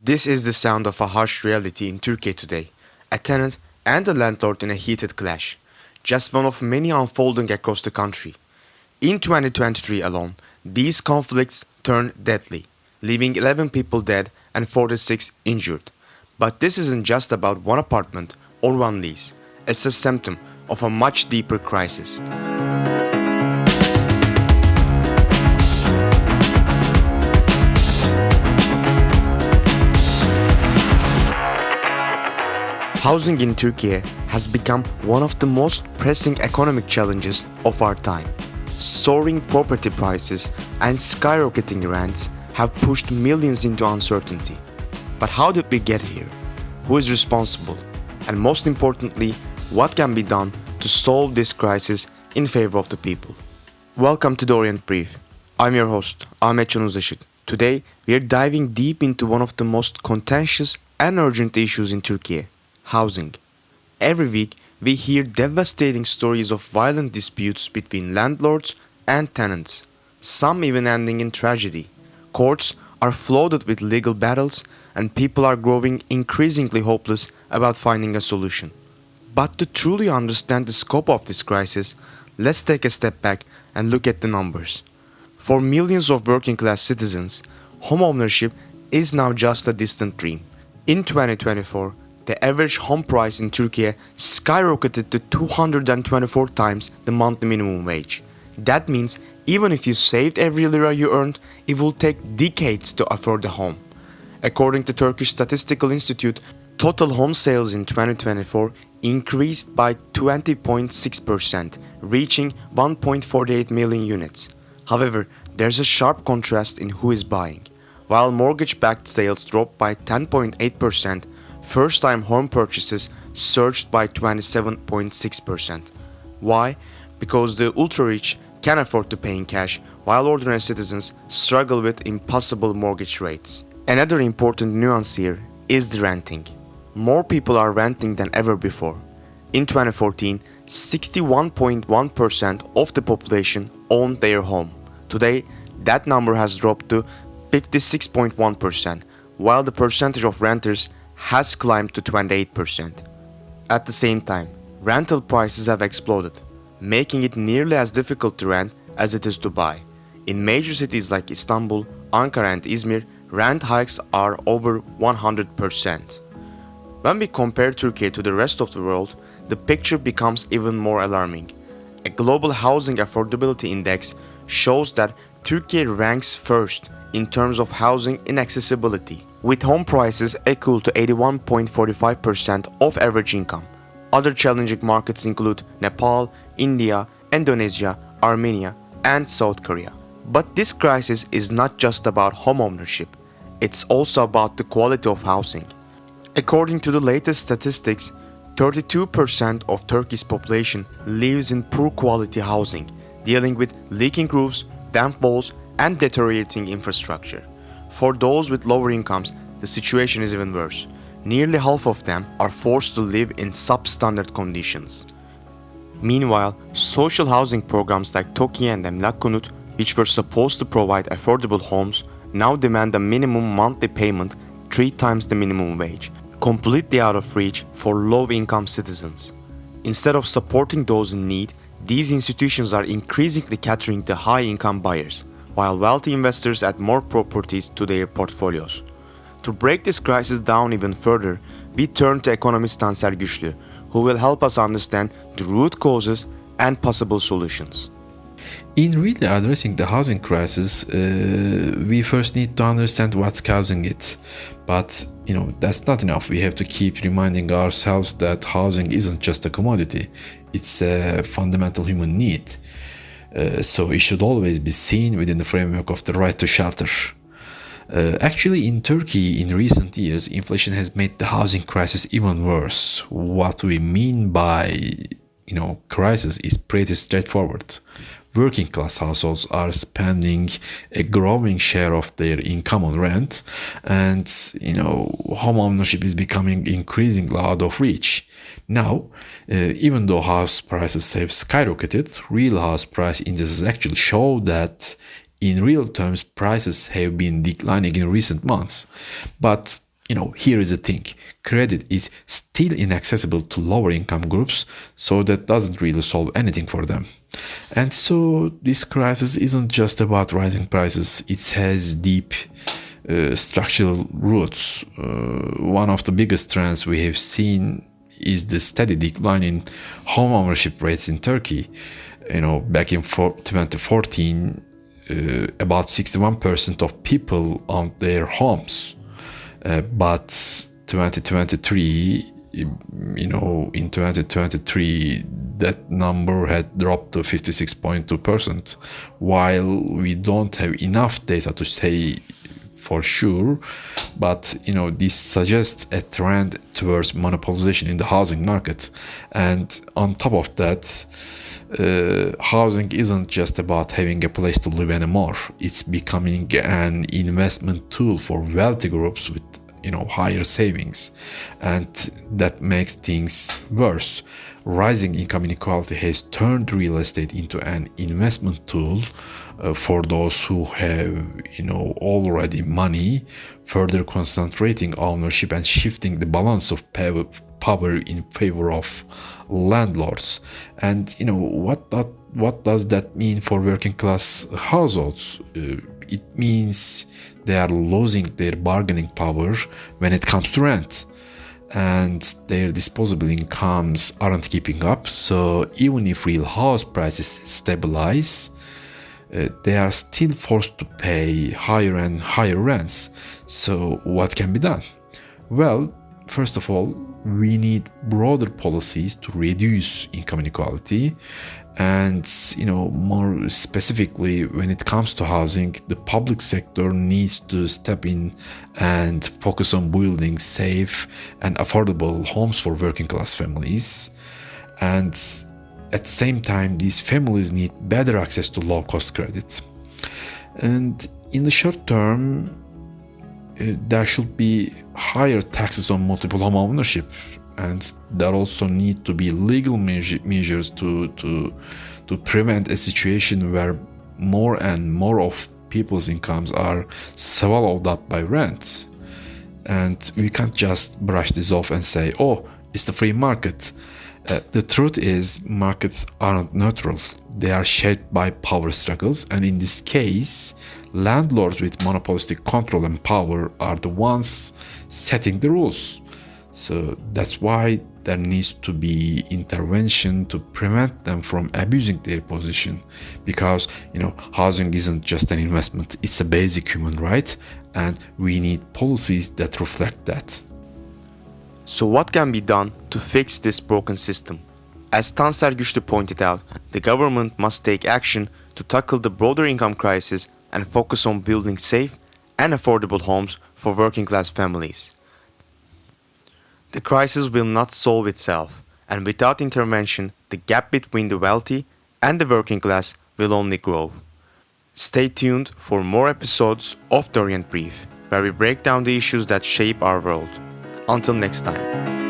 This is the sound of a harsh reality in Turkey today. A tenant and a landlord in a heated clash. Just one of many unfolding across the country. In 2023 alone, these conflicts turned deadly, leaving 11 people dead and 46 injured. But this isn't just about one apartment or one lease. It's a symptom of a much deeper crisis. Housing in Turkey has become one of the most pressing economic challenges of our time. Soaring property prices and skyrocketing rents have pushed millions into uncertainty. But how did we get here? Who is responsible? And most importantly, what can be done to solve this crisis in favor of the people? Welcome to the Orient Brief. I'm your host, Ahmetcan Uzlaşık. Today, we are diving deep into one of the most contentious and urgent issues in Turkey: housing. Every week, we hear devastating stories of violent disputes between landlords and tenants, some even ending in tragedy. Courts are flooded with legal battles, and people are growing increasingly hopeless about finding a solution. But to truly understand the scope of this crisis, let's take a step back and look at the numbers. For millions of working-class citizens, homeownership is now just a distant dream. In 2024, the average home price in Turkey skyrocketed to 224 times the monthly minimum wage. That means even if you saved every lira you earned, it will take decades to afford a home. According to Turkish Statistical Institute, total home sales in 2024 increased by 20.6%, reaching 1.48 million units. However, there's a sharp contrast in who is buying. While mortgage-backed sales dropped by 10.8%, first-time home purchases surged by 27.6%. Why? Because the ultra-rich can afford to pay in cash, while ordinary citizens struggle with impossible mortgage rates. Another important nuance here is the renting. More people are renting than ever before. In 2014, 61.1% of the population owned their home. Today, that number has dropped to 56.1%, while the percentage of renters has climbed to 28%. At the same time, rental prices have exploded, making it nearly as difficult to rent as it is to buy. In major cities like Istanbul, Ankara and Izmir, rent hikes are over 100%. When we compare Turkey to the rest of the world, the picture becomes even more alarming. A global housing affordability index shows that Turkey ranks first in terms of housing inaccessibility, with home prices equal to 81.45% of average income. Other challenging markets include Nepal, India, Indonesia, Armenia, and South Korea. But this crisis is not just about home ownership, it's also about the quality of housing. According to the latest statistics, 32% of Turkey's population lives in poor quality housing, dealing with leaking roofs, damp walls, and deteriorating infrastructure. For those with lower incomes, the situation is even worse. Nearly half of them are forced to live in substandard conditions. Meanwhile, social housing programs like TOKİ and Emlak Konut, which were supposed to provide affordable homes, now demand a minimum monthly payment 3 times the minimum wage, completely out of reach for low-income citizens. Instead of supporting those in need, these institutions are increasingly catering to high-income buyers, while wealthy investors add more properties to their portfolios. To break this crisis down even further, we turn to economist Tansel Güçlü, who will help us understand the root causes and possible solutions. In really addressing the housing crisis, we first need to understand what's causing it. But, that's not enough. We have to keep reminding ourselves that housing isn't just a commodity. It's a fundamental human need. So it should always be seen within the framework of the right to shelter. Actually, in Turkey, in recent years, inflation has made the housing crisis even worse. What we mean by, crisis is pretty straightforward. Working class households are spending a growing share of their income on rent, and home ownership is becoming increasingly out of reach. Now, even though house prices have skyrocketed, real house price indices actually show that in real terms prices have been declining in recent months. But here is the thing. Credit is still inaccessible to lower income groups, so that doesn't really solve anything for them. And so this crisis isn't just about rising prices. It has deep structural roots. One of the biggest trends we have seen is the steady decline in home ownership rates in Turkey. Back in 2014, about 61% of people owned their homes. But 2023, in 2023, that number had dropped to 56.2%. While we don't have enough data to say for sure, but this suggests a trend towards monopolization in the housing market. And on top of that, housing isn't just about having a place to live anymore. It's becoming an investment tool for wealthy groups with higher savings, and that makes things worse. Rising income inequality has turned real estate into an investment tool for those who have already money, further concentrating ownership and shifting the balance of power in favor of landlords. And what does that mean for working class households? It means they are losing their bargaining power when it comes to rent, and their disposable incomes aren't keeping up. So even if real house prices stabilize, they are still forced to pay higher and higher rents. So what can be done? Well, first of all, we need broader policies to reduce income inequality. And more specifically, when it comes to housing, the public sector needs to step in and focus on building safe and affordable homes for working class families. And at the same time, these families need better access to low cost credit. And in the short term, there should be higher taxes on multiple home ownership, and there also need to be legal measures to prevent a situation where more and more of people's incomes are swallowed up by rent. And we can't just brush this off and say, oh, it's the free market. The truth is, markets aren't neutral. They are shaped by power struggles, and in this case, landlords with monopolistic control and power are the ones setting the rules. So that's why there needs to be intervention to prevent them from abusing their position, because housing isn't just an investment, it's a basic human right, and we need policies that reflect that. So what can be done to fix this broken system? As Tansel Güçlü pointed out, the government must take action to tackle the broader income crisis and focus on building safe and affordable homes for working class families. The crisis will not solve itself, and without intervention, the gap between the wealthy and the working class will only grow. Stay tuned for more episodes of the Orient Brief, where we break down the issues that shape our world. Until next time.